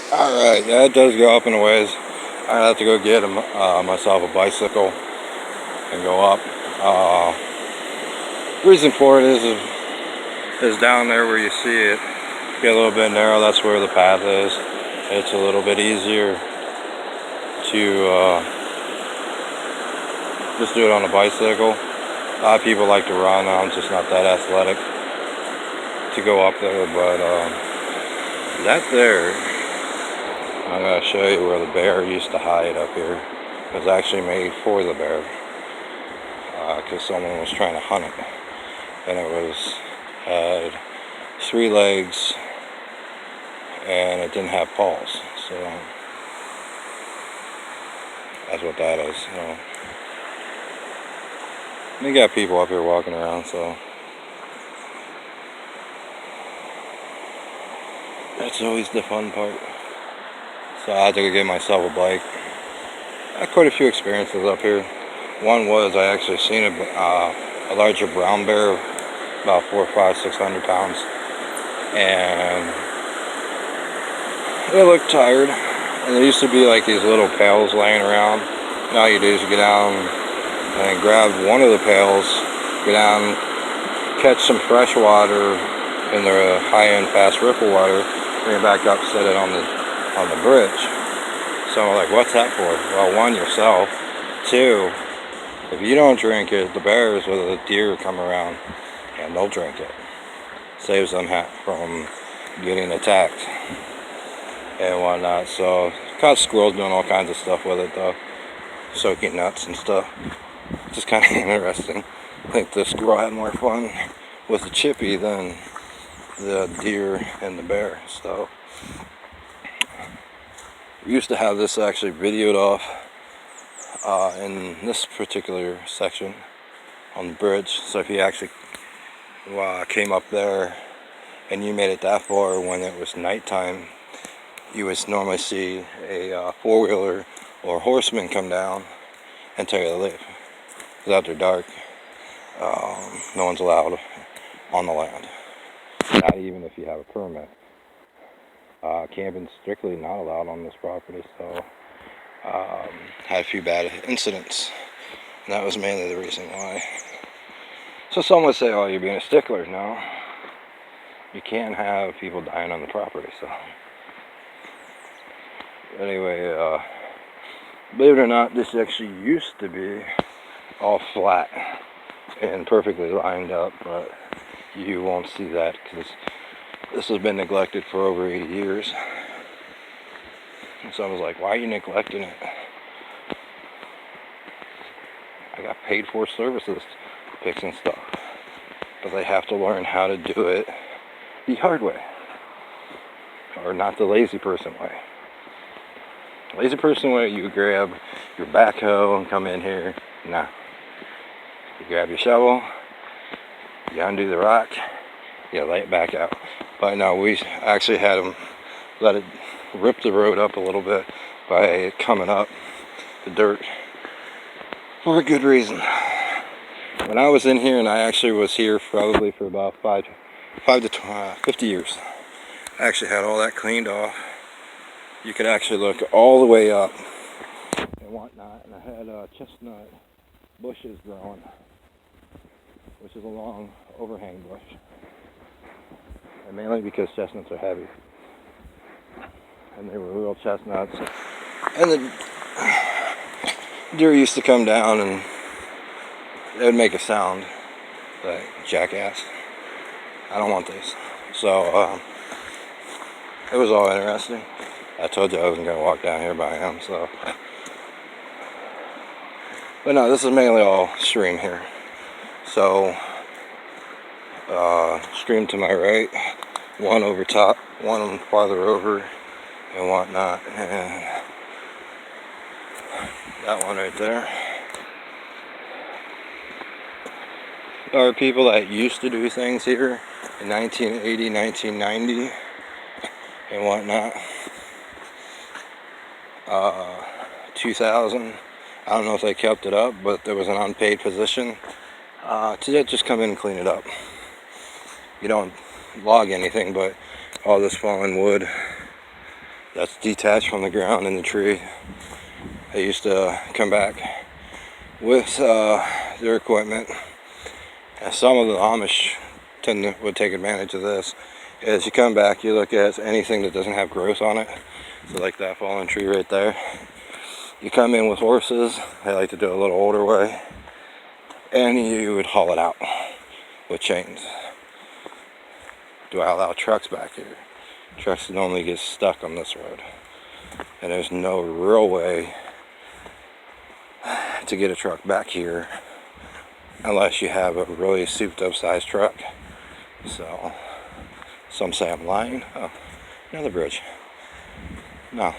Alright, yeah, it does go up in a ways. I have to go get myself a bicycle and go up. Reason for it is down there where you see it. Get a little bit narrow, that's where the path is. It's a little bit easier to just do it on a bicycle. A lot of people like to run. I'm just not that athletic to go up there, but that there, I'm going to show you where the bear used to hide up here. It was actually made for the bear because someone was trying to hunt it, and it had 3 legs and it didn't have paws, so that's what that is. You got people up here walking around, so that's always the fun part. So I had to go get myself a bike. I had quite a few experiences up here. One was I actually seen a larger brown bear, about 400, 500, 600 pounds, and it looked tired. And there used to be like these little pails laying around. And all you do is you get down and grab one of the pails, go down, catch some fresh water in the high-end fast ripple water, bring it back up, set it on the bridge. So I'm like, what's that for? Well, 1, yourself. 2, if you don't drink it, the bears or the deer come around and they'll drink it. Saves them from getting attacked and whatnot. So caught squirrels doing all kinds of stuff with it though, soaking nuts and stuff. Just kind of interesting. I think the squirrel had more fun with the chippy than the deer and the bear. So we used to have this actually videoed off in this particular section on the bridge. So if you actually came up there and you made it that far when it was nighttime, you would normally see a four-wheeler or horseman come down and tell you to leave. Because after dark, no one's allowed on the land. Not even if you have a permit. Camping's strictly not allowed on this property, so had a few bad incidents. And that was mainly the reason why. So some would say, oh, you're being a stickler. No. You can't have people dying on the property, so. Anyway, believe it or not, this actually used to be all flat and perfectly lined up, but you won't see that because this has been neglected for over 80 years. And so I was like, why are you neglecting it? I got paid for services fixing stuff, but they have to learn how to do it the hard way, or not the lazy person way. Lazy person way, you grab your backhoe and come in here. Nah. You grab your shovel, you undo the rock, you lay it back out. But no, we actually had them let it rip the road up a little bit by coming up the dirt for a good reason. When I was in here, and I actually was here probably for about 5 to 50 years, I actually had all that cleaned off. You could actually look all the way up and whatnot, and I had chestnut bushes growing, which is a long overhang bush, and mainly because chestnuts are heavy, and they were real chestnuts, and the deer used to come down and it would make a sound like, jackass, I don't want this. So it was all interesting. I told you I wasn't going to walk down here by him, so. But no, this is mainly all stream here. So, stream to my right, one over top, one farther over, and whatnot, and that one right there. There are people that used to do things here in 1980, 1990, and whatnot. 2000, I don't know if they kept it up, but there was an unpaid position to just come in and clean it up. You don't log anything, but all this fallen wood that's detached from the ground in the tree. They used to come back with their equipment, and some of the Amish would take advantage of this. As you come back, you look at anything that doesn't have growth on it, so like that fallen tree right there. You come in with horses, they like to do it a little older way, and you would haul it out with chains. Do I allow trucks back here? Trucks normally get stuck on this road, and there's no real way to get a truck back here unless you have a really souped up size truck. So some say I'm lying. Oh, another bridge. No.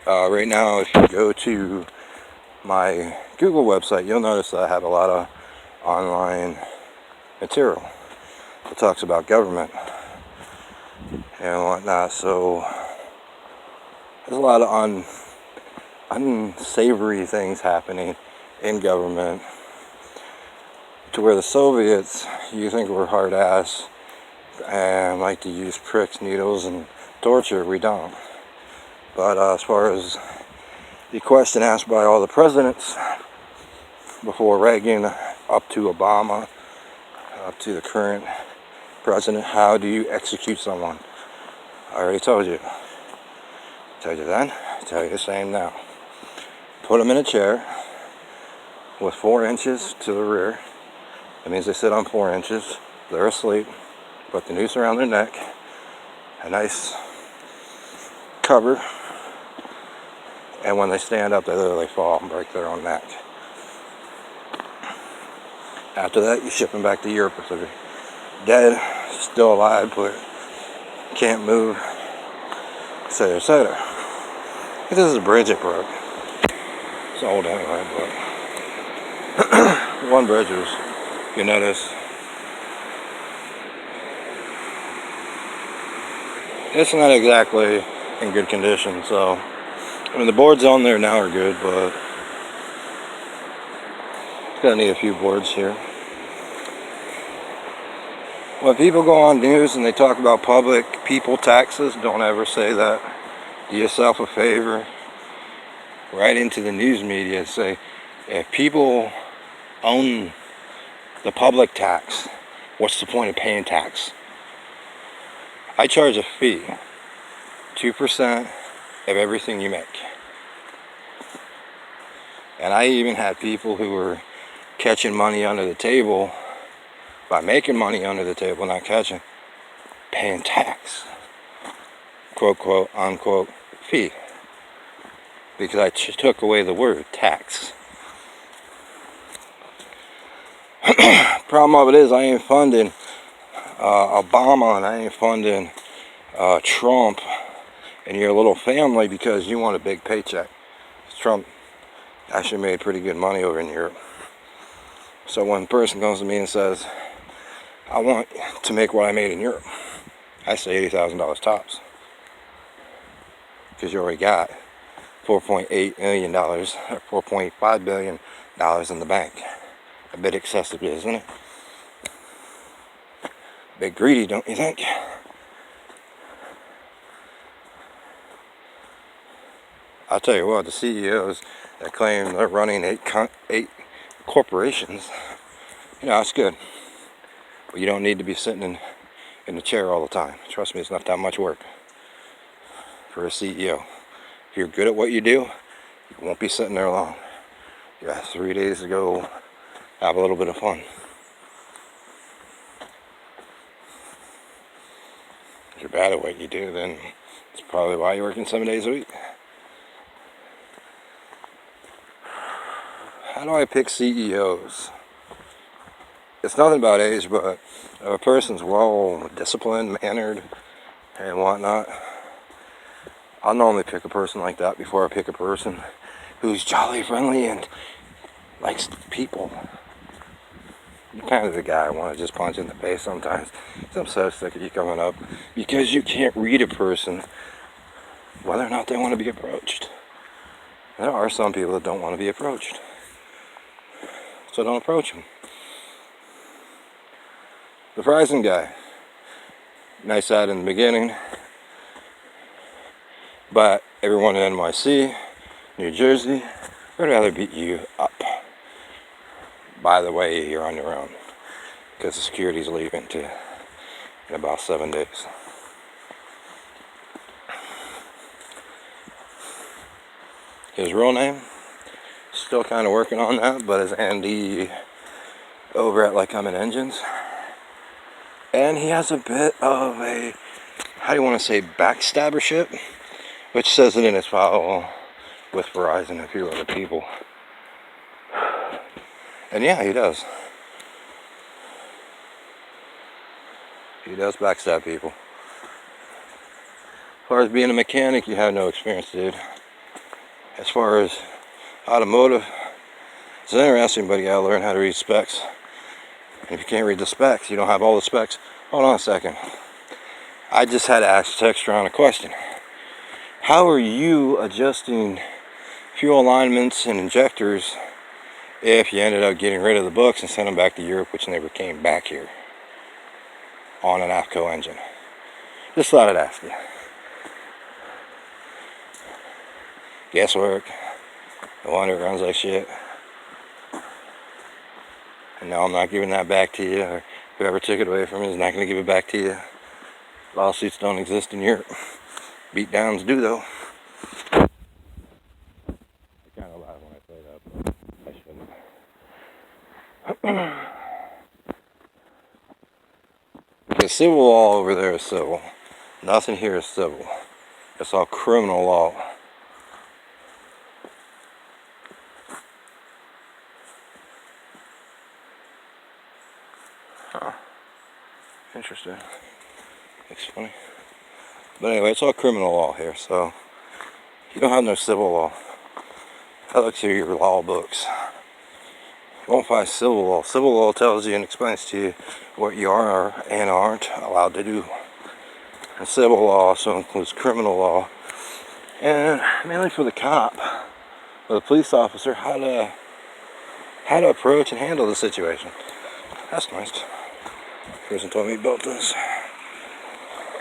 Right now, if you go to my Google website, you'll notice that I have a lot of online material that talks about government and whatnot. So there's a lot of unsavory things happening in government, to where the Soviets, you think were hard ass and like to use pricks, needles, and torture. We don't. But as far as the question asked by all the presidents, before Reagan up to Obama, up to the current president, how do you execute someone? I already told you. I told you then, I tell you the same now. Put them in a chair with 4 inches to the rear. That means they sit on 4 inches. They're asleep. Put the noose around their neck. A nice cover. And when they stand up, they literally fall and break their own neck. After that, you ship them back to Europe if they're dead, still alive, but can't move, etc., etc. This is a bridge it broke. It's old anyway, but one bridge was, you notice, it's not exactly in good condition. So I mean, the boards on there now are good, but it's gonna need a few boards here. When people go on news and they talk about public people taxes, don't ever say that. Do yourself a favor, write into the news media and say, if people own the public tax, what's the point of paying tax? I charge a fee, 2% of everything you make. And I even had people who were catching money under the table by making money under the table, not catching, paying tax, quote, quote, unquote, fee, because I took away the word tax. Problem of it is, I ain't funding Obama, and I ain't funding Trump and your little family because you want a big paycheck. Trump actually made pretty good money over in Europe. So when a person comes to me and says, I want to make what I made in Europe, I say $80,000 tops. Because you already got $4.8 million or $4.5 billion in the bank. A bit excessive, isn't it? Bit greedy, don't you think? I'll tell you what, the CEOs that claim they're running eight corporations, you know, it's good. But you don't need to be sitting in the chair all the time. Trust me, it's not that much work for a CEO. If you're good at what you do, you won't be sitting there long. You have 3 days to go have a little bit of fun. If you're bad at what you do, then it's probably why you're working 7 days a week. How do I pick CEOs? It's nothing about age, but if a person's well disciplined, mannered, and whatnot, I'll normally pick a person like that before I pick a person who's jolly friendly and likes people. You're kind of the guy I want to just punch in the face sometimes. I'm so sick of you coming up because you can't read a person whether or not they want to be approached. There are some people that don't want to be approached, so don't approach them. The Verizon guy, nice ad in the beginning, But everyone in NYC, New Jersey, would rather beat you up. By the way, you're on your own, because the security's leaving too in about 7 days. His real name, still kind of working on that, but is Andy over at Like I'm in Engines. And he has a bit of a, how do you want to say, backstabbership, which says it in his file with Verizon and a few other people. And yeah, he does. He does backstab people. As far as being a mechanic, you have no experience, dude. As far as automotive, it's interesting, but you gotta learn how to read specs. And if you can't read the specs, you don't have all the specs. Hold on a second. I just had to ask Textron a question. How are you adjusting fuel alignments and injectors if you ended up getting rid of the books and sent them back to Europe, which never came back here on an AFCO engine? Just thought I'd ask you. Guesswork. No wonder it runs like shit. And no, I'm not giving that back to you, or whoever took it away from me is not going to give it back to you. Lawsuits don't exist in Europe. Beatdowns do, though. I kind of laugh when I say that, but I shouldn't. The civil law over there is civil. Nothing here is civil. It's all criminal law. Huh. Interesting. It's funny. But anyway, it's all criminal law here, so you don't have no civil law. I look through your law books. You won't find civil law. Civil law tells you and explains to you what you are and aren't allowed to do. And civil law also includes criminal law. And mainly for the cop, or the police officer, how to approach and handle the situation. That's nice. Person told me he built this.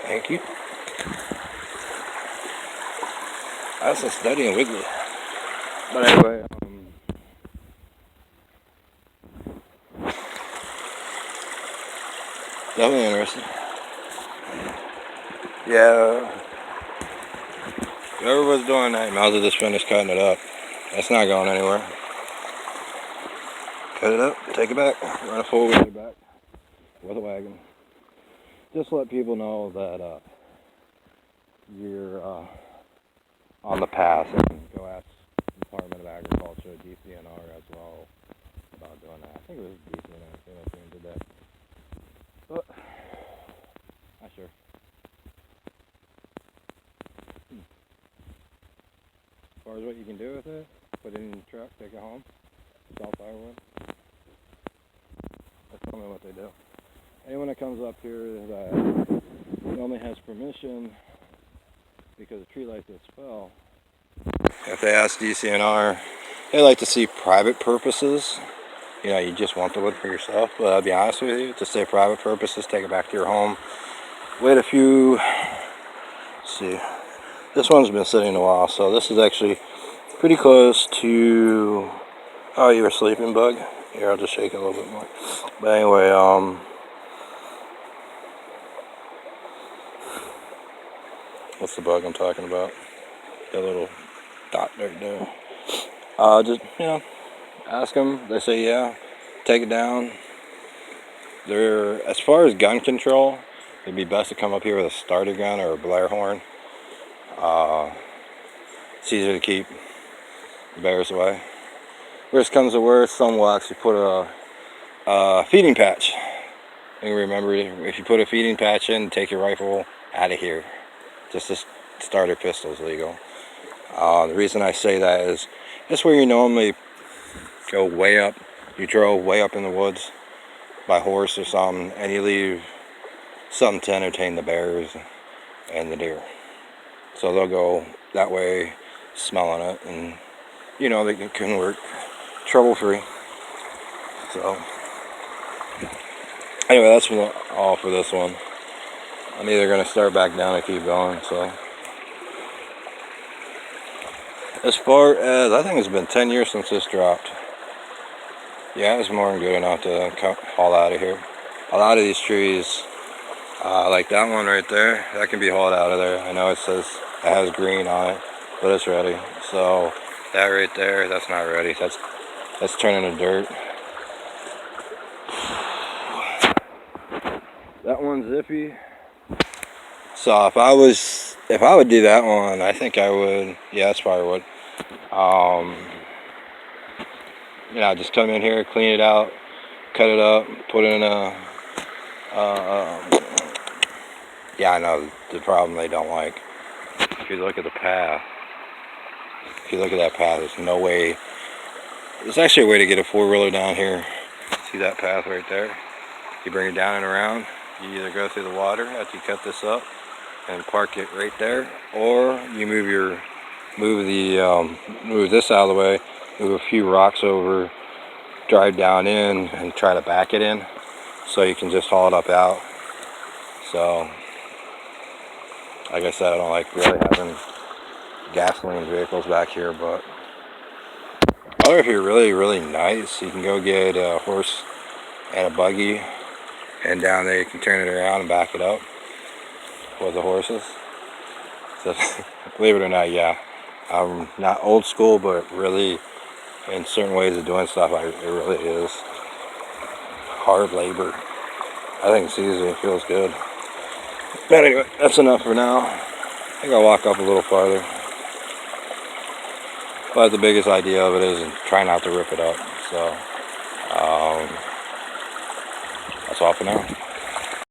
Thank you. That's a study in Wiggly. But anyway, definitely interesting. Yeah. Whoever was doing that, might as well just finish cutting it up. That's not going anywhere. Cut it up, take it back, run a full way back with a wagon. Just let people know that you're on the path, and go ask the Department of Agriculture, DCNR as well, about doing that. I think it was DCNR that did that. But, not sure. As far as what you can do with it, put it in the truck, take it home, sell firewood. That's normally what they do. Anyone that comes up here that normally has permission because a tree like this fell, if they ask DCNR, they like to see private purposes. You know, you just want the wood for yourself, but I'll be honest with you, to say private purposes, take it back to your home. Wait a few, let's see, this one's been sitting a while, so this is actually pretty close to, oh, you're a sleeping bug? Here, I'll just shake it a little bit more. But anyway, what's the bug I'm talking about? That little dot right there. Just, you know, ask them. They say yeah. Take it down. They're, as far as gun control, it'd be best to come up here with a starter gun or a Blair horn. It's easier to keep bears away. Worst comes to worst, some will actually put a feeding patch. And remember, if you put a feeding patch in, take your rifle out of here. Just a starter pistol is legal. The reason I say that is that's where you normally go way up. You drove way up in the woods by horse or something, and you leave something to entertain the bears and the deer. So they'll go that way, smelling it, and you know they can work trouble-free. So anyway, that's all for this one. I'm either gonna start back down or keep going. So As far as, I think it's been 10 years since this dropped. Yeah, it's more than good enough to haul out of here. A lot of these trees, like that one right there, that can be hauled out of there. I know it says it has green on it, but it's ready. So that right there, that's not ready. That's turning to dirt. That one's zippy. So if I would do that one, I think I would. Yeah, that's probably would. You know, just come in here, clean it out, cut it up, put it in a. Yeah, I know the problem they don't like. If you look at the path, if you look at that path, there's no way. There's actually a way to get a four-wheeler down here. See that path right there? You bring it down and around. You either go through the water after you cut this up and park it right there, or you move this out of the way, move a few rocks over, drive down in and try to back it in so you can just haul it up out. So like I said, I don't like really having gasoline vehicles back here, but or if you're really nice, you can go get a horse and a buggy, and down there you can turn it around and back it up with the horses. So believe it or not, yeah, I'm not old school, but really in certain ways of doing stuff, it really is hard labor. I think it's easy, it feels good. But anyway, that's enough for now. I think I'll walk up a little farther. But the biggest idea of it is try not to rip it up. So that's all for now.